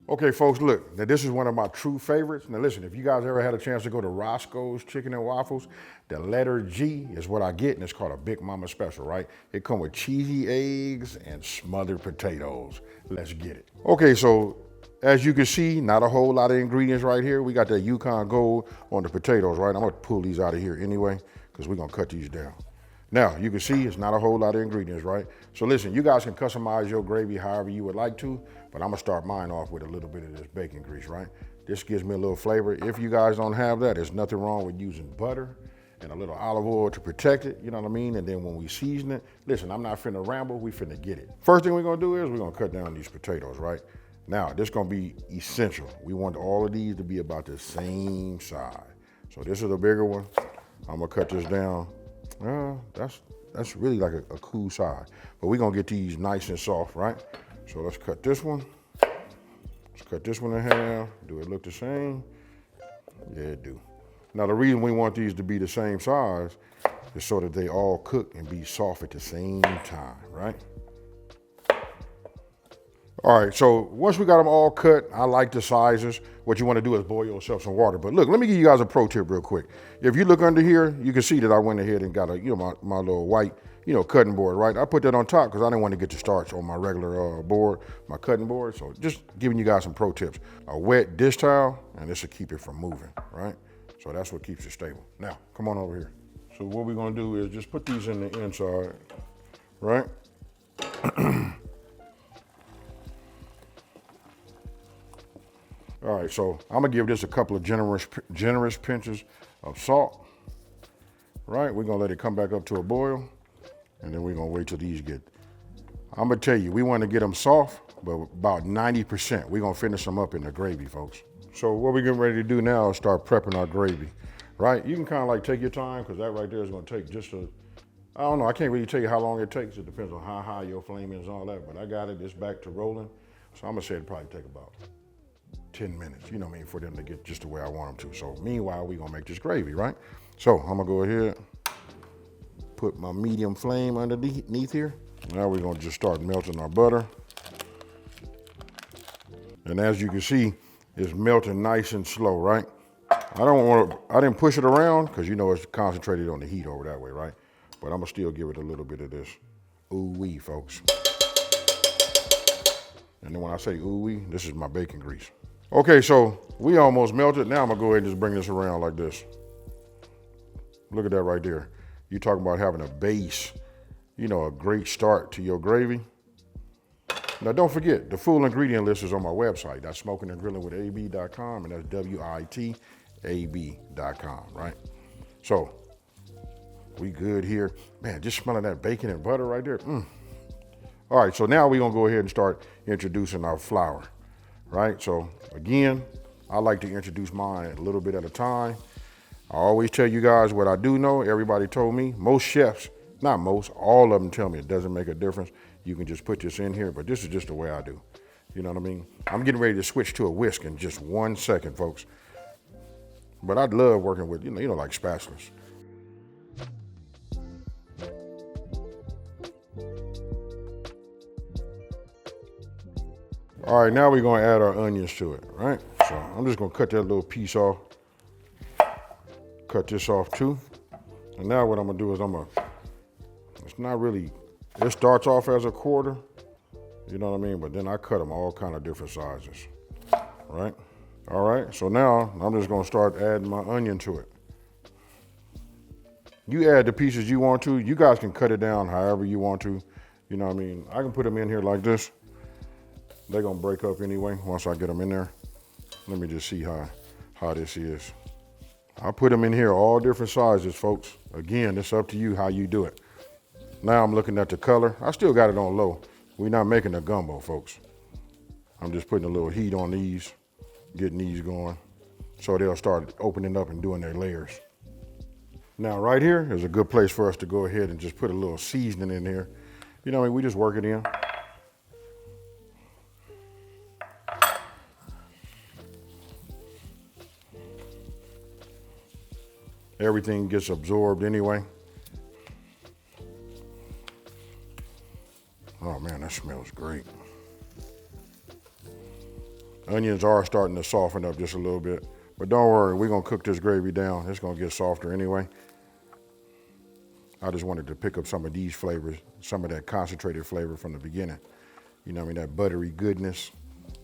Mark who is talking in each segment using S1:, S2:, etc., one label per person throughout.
S1: Okay, folks, look, now this is one of my true favorites. Now listen, if you guys ever had a chance to go to Roscoe's Chicken and Waffles, the letter G is what I get, and it's called a Big Mama Special, right? It comes with cheesy eggs and smothered potatoes. Let's get it. Okay, so as you can see, not a whole lot of ingredients right here. We got that Yukon Gold on the potatoes, right? I'm gonna pull these out of here anyway, because we're gonna cut these down. Now, you can see it's not a whole lot of ingredients, right? So listen, you guys can customize your gravy however you would like to, but I'm gonna start mine off with a little bit of this bacon grease, right? This gives me a little flavor. If you guys don't have that, there's nothing wrong with using butter and a little olive oil to protect it, you know what I mean? And then when we season it, listen, I'm not finna ramble, we finna get it. First thing we're gonna do is we're gonna cut down these potatoes, right? Now, this is gonna be essential. We want all of these to be about the same size. So this is the bigger one. I'm gonna cut this down. That's really like a cool size. But we're gonna get these nice and soft, right? So let's cut this one. Let's cut this one in half. Do it look the same? Yeah, it do. Now the reason we want these to be the same size is so that they all cook and be soft at the same time, right? All right, so once we got them all cut, I like the sizes. What you want to do is boil yourself some water. But look, let me give you guys a pro tip real quick. If you look under here, you can see that I went ahead and got my little white, cutting board, right? I put that on top because I didn't want to get the starch on my regular board, my cutting board. So just giving you guys some pro tips. A wet dish towel, and this will keep it from moving, right? So that's what keeps it stable. Now, come on over here. So what we're gonna do is just put these in the inside, right? All right, so I'm gonna give this a couple of generous pinches of salt, right? We're gonna let it come back up to a boil, and then we're gonna wait till these get, I'm gonna tell you, we wanna get them soft, but about 90%. We're gonna finish them up in the gravy, folks. So what we're getting ready to do now is start prepping our gravy, right? You can kind of like take your time, because that right there is gonna take just I don't know, I can't really tell you how long it takes. It depends on how high your flame is and all that, but I got it, it's back to rolling. So I'm gonna say it'll probably take about 10 minutes, you know what I mean, for them to get just the way I want them to. So meanwhile, we're gonna make this gravy, right? So I'm gonna go ahead, put my medium flame underneath here. Now we're gonna just start melting our butter. And as you can see, it's melting nice and slow, right? I didn't push it around because it's concentrated on the heat over that way, right? But I'm gonna still give it a little bit of this ooh-wee, folks. And then when I say ooh-wee, this is my bacon grease. Okay, so we almost melted. Now I'm gonna go ahead and just bring this around like this. Look at that right there. You're talking about having a base, a great start to your gravy. Now don't forget, the full ingredient list is on my website. That's smokinandgrillin.com, and that's WITAB.com, right? So we good here. Man, just smelling that bacon and butter right there. All right, so now we're gonna go ahead and start introducing our flour, right? So again, I like to introduce mine a little bit at a time. I always tell you guys what I do know. Everybody told me, most chefs, not most, all of them tell me it doesn't make a difference. You can just put this in here, but this is just the way I do. You know what I mean? I'm getting ready to switch to a whisk in just 1 second, folks. But I love working with, like spatulas. All right, now we're gonna add our onions to it, right? So I'm just gonna cut that little piece off. Cut this off too. And now what I'm gonna do is it starts off as a quarter, you know what I mean? But then I cut them all kind of different sizes, right? All right, so now I'm just gonna start adding my onion to it. You add the pieces you want to. You guys can cut it down however you want to, you know what I mean? I can put them in here like this. They're gonna break up anyway once I get them in there. Let me just see how this is. I put them in here all different sizes, folks. Again, it's up to you how you do it. Now I'm looking at the color. I still got it on low. We're not making a gumbo, folks. I'm just putting a little heat on these, getting these going, so they'll start opening up and doing their layers. Now right here is a good place for us to go ahead and just put a little seasoning in here. You know what I mean? We just work it in. Everything gets absorbed anyway. Oh man, that smells great. Onions are starting to soften up just a little bit. But don't worry, we're gonna cook this gravy down. It's gonna get softer anyway. I just wanted to pick up some of these flavors, some of that concentrated flavor from the beginning. You know what I mean, that buttery goodness.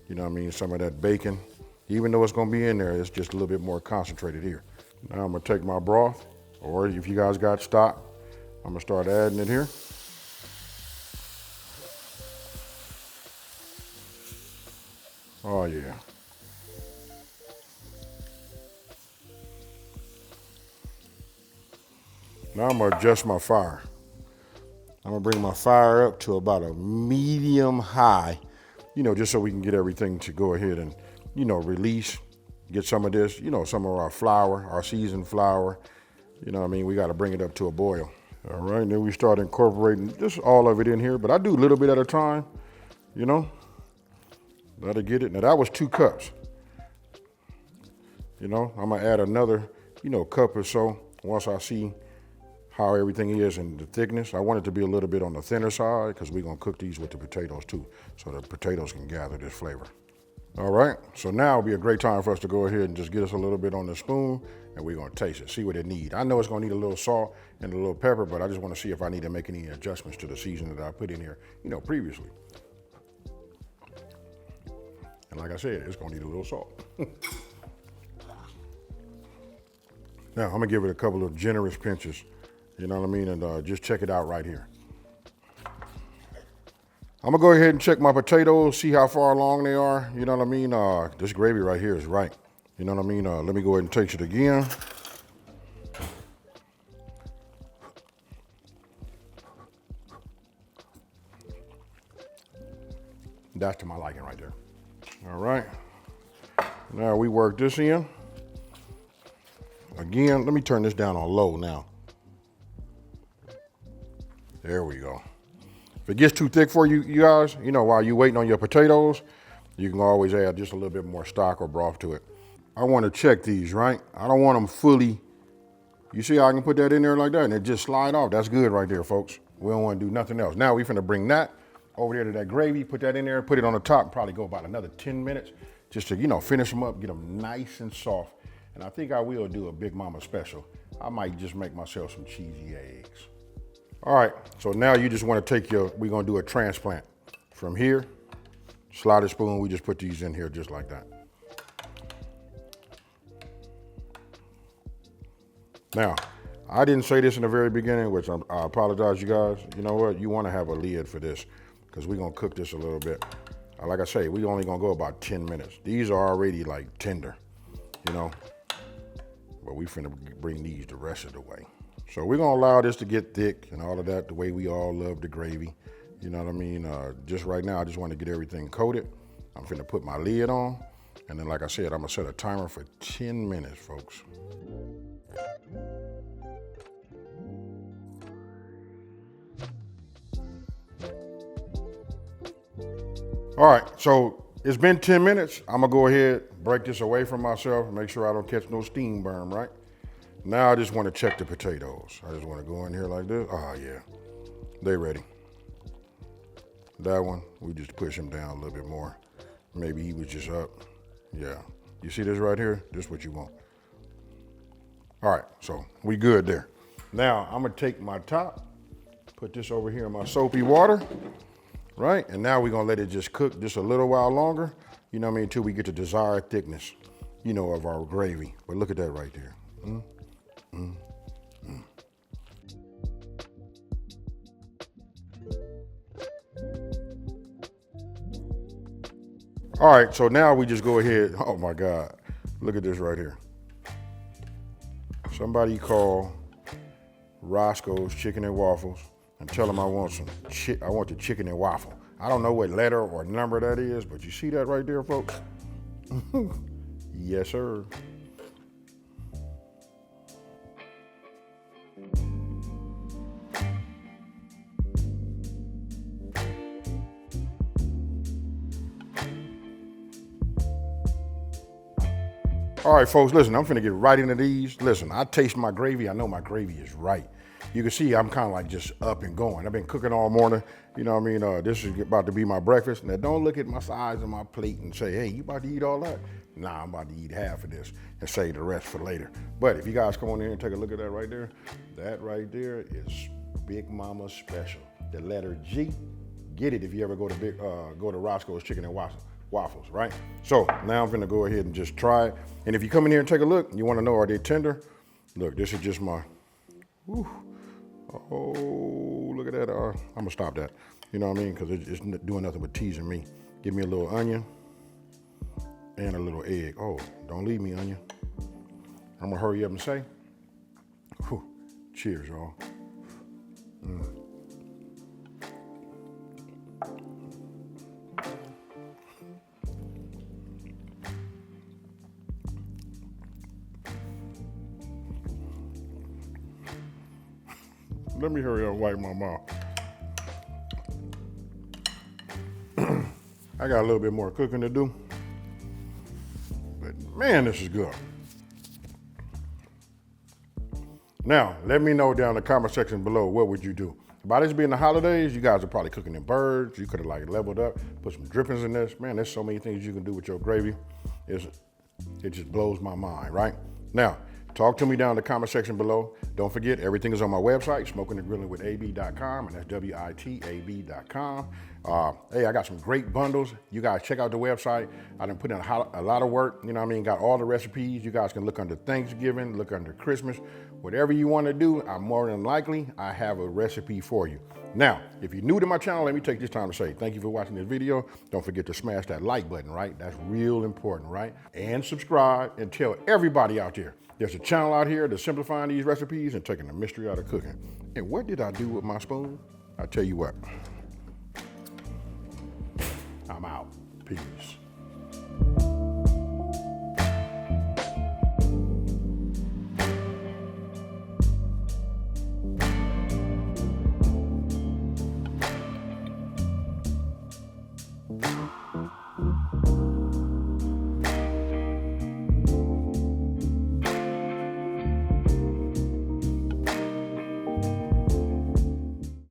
S1: You know what I mean, some of that bacon. Even though it's gonna be in there, it's just a little bit more concentrated here. Now I'm gonna take my broth, or if you guys got stock, I'm gonna start adding it here. Oh yeah. Now I'm gonna adjust my fire. I'm gonna bring my fire up to about a medium high, you know, just so we can get everything to go ahead and, you know, release, get some of this, you know, some of our flour, our seasoned flour. You know what I mean? We gotta bring it up to a boil. All right, then we start incorporating just all of it in here, but I do a little bit at a time, you know? Let it get it. Now that was 2 cups. You know, I'm gonna add another, you know, cup or so once I see how everything is and the thickness. I want it to be a little bit on the thinner side because we're gonna cook these with the potatoes too, so the potatoes can gather this flavor. All right, so now would be a great time for us to go ahead and just get us a little bit on the spoon, and we're gonna taste it, see what it needs. I know it's gonna need a little salt and a little pepper, but I just wanna see if I need to make any adjustments to the seasoning that I put in here, you know, previously. And like I said, it's gonna need a little salt. Now, I'm gonna give it a couple of generous pinches, you know what I mean, and just check it out right here. I'm gonna go ahead and check my potatoes, see how far along they are, you know what I mean. This gravy right here is right, you know what I mean. Let me go ahead and taste it again. That's to my liking right there. All right, now we work this in. Again, let me turn this down on low now. There we go. If it gets too thick for you, you guys, you know, while you're waiting on your potatoes, you can always add just a little bit more stock or broth to it. I want to check these, right? I don't want them fully, you see how I can put that in there like that and it just slide off? That's good right there, folks. We don't want to do nothing else. Now we're finna bring that over there to that gravy, put that in there, put it on the top, probably go about another 10 minutes just to, you know, finish them up, get them nice and soft. And I think I will do a Big Mama special. I might just make myself some cheesy eggs. All right, so now you just want to take we're gonna do a transplant. From here, slide a spoon, we just put these in here just like that. Now, I didn't say this in the very beginning, which I apologize, you guys. You know what, you wanna have a lid for this because we're gonna cook this a little bit. Like I say, we only gonna go about 10 minutes. These are already like tender, you know, but we finna bring these the rest of the way. So we're gonna allow this to get thick and all of that, the way we all love the gravy. You know what I mean? Just right now, I just wanna get everything coated. I'm finna put my lid on. And then like I said, I'm gonna set a timer for 10 minutes, folks. All right, so it's been 10 minutes. I'm gonna go ahead, break this away from myself, make sure I don't catch no steam burn, right? Now I just wanna check the potatoes. I just wanna go in here like this. Oh yeah, they ready. That one, we just push him down a little bit more. Maybe he was just up. Yeah, you see this right here? This is what you want. All right, so we good there. Now I'm gonna take my top, put this over here in my soapy water, right? And now we're gonna let it just cook just a little while longer, you know what I mean, until we get the desired thickness, you know, of our gravy. But look at that right there. All right, so now we just go ahead. Oh my God, look at this right here. Somebody call Roscoe's Chicken and Waffles and tell them I want the chicken and waffle. I don't know what letter or number that is, but you see that right there, folks? Yes, sir. All right, folks, listen, I'm finna get right into these. Listen, I taste my gravy. I know my gravy is right. you can see I'm kind of like just up and going. I've been cooking all morning. You know what I mean? This is about to be my breakfast. Now, don't look at my size of my plate and say, hey, you about to eat all that? Nah, I'm about to eat half of this and save the rest for later. But if you guys come on in and take a look at that right there is Big Mama Special. The letter G. Get it if you ever go to Roscoe's Chicken and Waffles, right? So now I'm gonna go ahead and just try it. And if you come in here and take a look, you wanna know, are they tender? Look, this is just my, whew. Oh, look at that. I'm gonna stop that. You know what I mean? Because it's doing nothing but teasing me. Give me a little onion and a little egg. Oh, don't leave me, onion. I'm gonna hurry up and say, whew. Cheers, y'all. Let me hurry up and wipe my mouth. I got a little bit more cooking to do. But man, this is good. Now, let me know down in the comment section below, what would you do? By this being the holidays, you guys are probably cooking in birds. You could have like leveled up, put some drippings in this. Man, there's so many things you can do with your gravy. It just blows my mind, right? Now, talk to me down in the comment section below. Don't forget, everything is on my website, smokinandgrillin.ab.com, and that's WITAB.com. Hey, I got some great bundles. You guys check out the website. I done put in a lot of work, you know what I mean? Got all the recipes. You guys can look under Thanksgiving, look under Christmas. Whatever you want to do, I'm more than likely, I have a recipe for you. Now, if you're new to my channel, let me take this time to say thank you for watching this video. Don't forget to smash that like button, right? That's real important, right? And subscribe and tell everybody out there. There's a channel out here that's simplifying these recipes and taking the mystery out of cooking. And what did I do with my spoon? I'll tell you what. I'm out. Peace.